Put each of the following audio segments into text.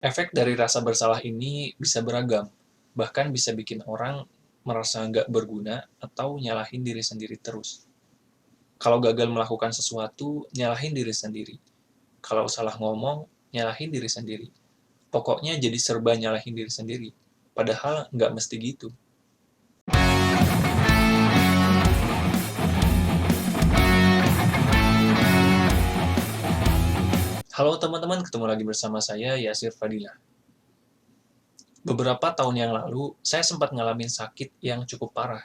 Efek dari rasa bersalah ini bisa beragam, bahkan bisa bikin orang merasa nggak berguna atau nyalahin diri sendiri terus. Kalau gagal melakukan sesuatu, nyalahin diri sendiri. Kalau salah ngomong, nyalahin diri sendiri. Pokoknya jadi serba nyalahin diri sendiri. Padahal nggak mesti gitu. Halo teman-teman, ketemu lagi bersama saya Yasir Fadilah. Beberapa tahun yang lalu, saya sempat ngalamin sakit yang cukup parah.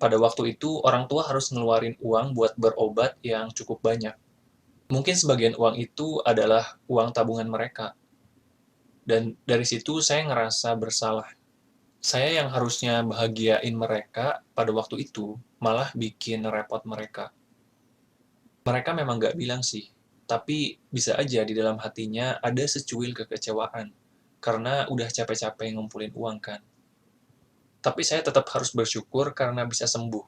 Pada waktu itu, orang tua harus ngeluarin uang buat berobat yang cukup banyak. Mungkin sebagian uang itu adalah uang tabungan mereka. Dan dari situ saya ngerasa bersalah. Saya yang harusnya bahagiain mereka pada waktu itu, malah bikin repot mereka. Mereka memang nggak bilang sih, tapi bisa aja di dalam hatinya ada secuil kekecewaan, karena udah capek-capek ngumpulin uang kan. Tapi saya tetap harus bersyukur karena bisa sembuh,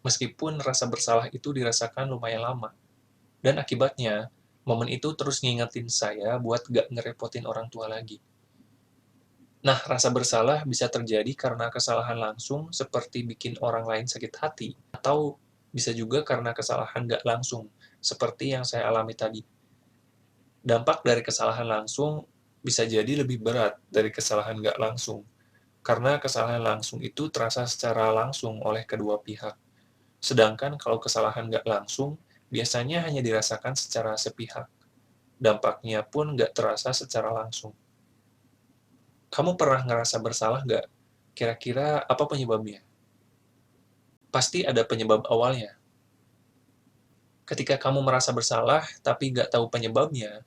meskipun rasa bersalah itu dirasakan lumayan lama. Dan akibatnya, momen itu terus ngingetin saya buat gak ngerepotin orang tua lagi. Nah, rasa bersalah bisa terjadi karena kesalahan langsung seperti bikin orang lain sakit hati, atau bisa juga karena kesalahan gak langsung, seperti yang saya alami tadi. Dampak dari kesalahan langsung bisa jadi lebih berat dari kesalahan gak langsung, karena kesalahan langsung itu terasa secara langsung oleh kedua pihak. Sedangkan kalau kesalahan gak langsung, biasanya hanya dirasakan secara sepihak. Dampaknya pun gak terasa secara langsung. Kamu pernah ngerasa bersalah nggak? Kira-kira apa penyebabnya? Pasti ada penyebab awalnya. Ketika kamu merasa bersalah tapi nggak tahu penyebabnya,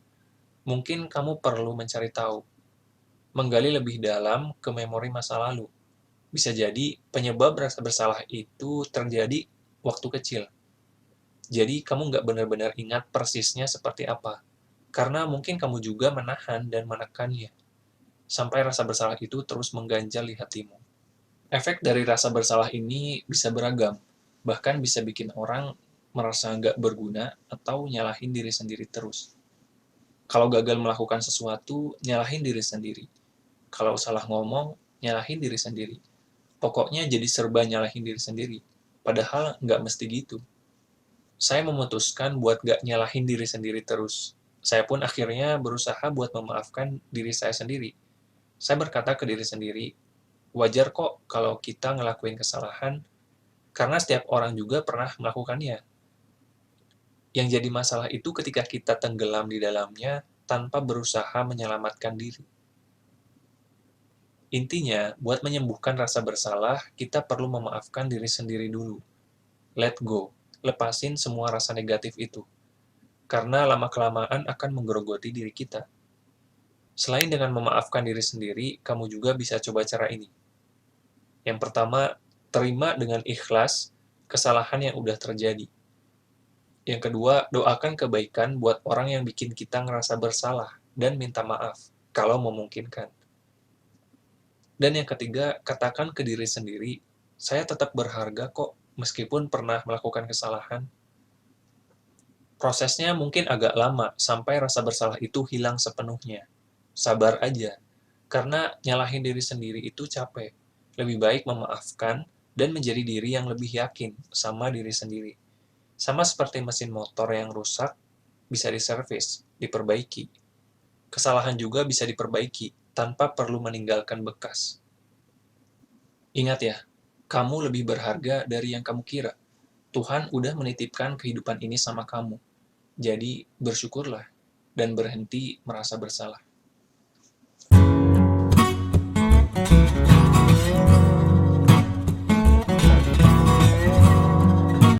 mungkin kamu perlu mencari tahu, menggali lebih dalam ke memori masa lalu. Bisa jadi penyebab rasa bersalah itu terjadi waktu kecil. Jadi kamu nggak benar-benar ingat persisnya seperti apa. Karena mungkin kamu juga menahan dan menekannya, sampai rasa bersalah itu terus mengganjal di hatimu. Efek dari rasa bersalah ini bisa beragam, bahkan bisa bikin orang merasa nggak berguna atau nyalahin diri sendiri terus. Kalau gagal melakukan sesuatu, nyalahin diri sendiri. Kalau salah ngomong, nyalahin diri sendiri. Pokoknya jadi serba nyalahin diri sendiri. Padahal nggak mesti gitu. Saya memutuskan buat nggak nyalahin diri sendiri terus. Saya pun akhirnya berusaha buat memaafkan diri saya sendiri. Saya berkata ke diri sendiri, wajar kok kalau kita ngelakuin kesalahan, karena setiap orang juga pernah melakukannya. Yang jadi masalah itu ketika kita tenggelam di dalamnya tanpa berusaha menyelamatkan diri. Intinya, buat menyembuhkan rasa bersalah, kita perlu memaafkan diri sendiri dulu. Let go. Lepasin semua rasa negatif itu. Karena lama-kelamaan akan menggerogoti diri kita. Selain dengan memaafkan diri sendiri, kamu juga bisa coba cara ini. Yang pertama, terima dengan ikhlas kesalahan yang udah terjadi. Yang kedua, doakan kebaikan buat orang yang bikin kita ngerasa bersalah dan minta maaf, kalau memungkinkan. Dan yang ketiga, katakan ke diri sendiri, saya tetap berharga kok, meskipun pernah melakukan kesalahan. Prosesnya mungkin agak lama, sampai rasa bersalah itu hilang sepenuhnya. Sabar aja, karena nyalahin diri sendiri itu capek. Lebih baik memaafkan dan menjadi diri yang lebih yakin sama diri sendiri. Sama seperti mesin motor yang rusak, bisa diservis, diperbaiki. Kesalahan juga bisa diperbaiki tanpa perlu meninggalkan bekas. Ingat ya, kamu lebih berharga dari yang kamu kira. Tuhan udah menitipkan kehidupan ini sama kamu. Jadi bersyukurlah dan berhenti merasa bersalah.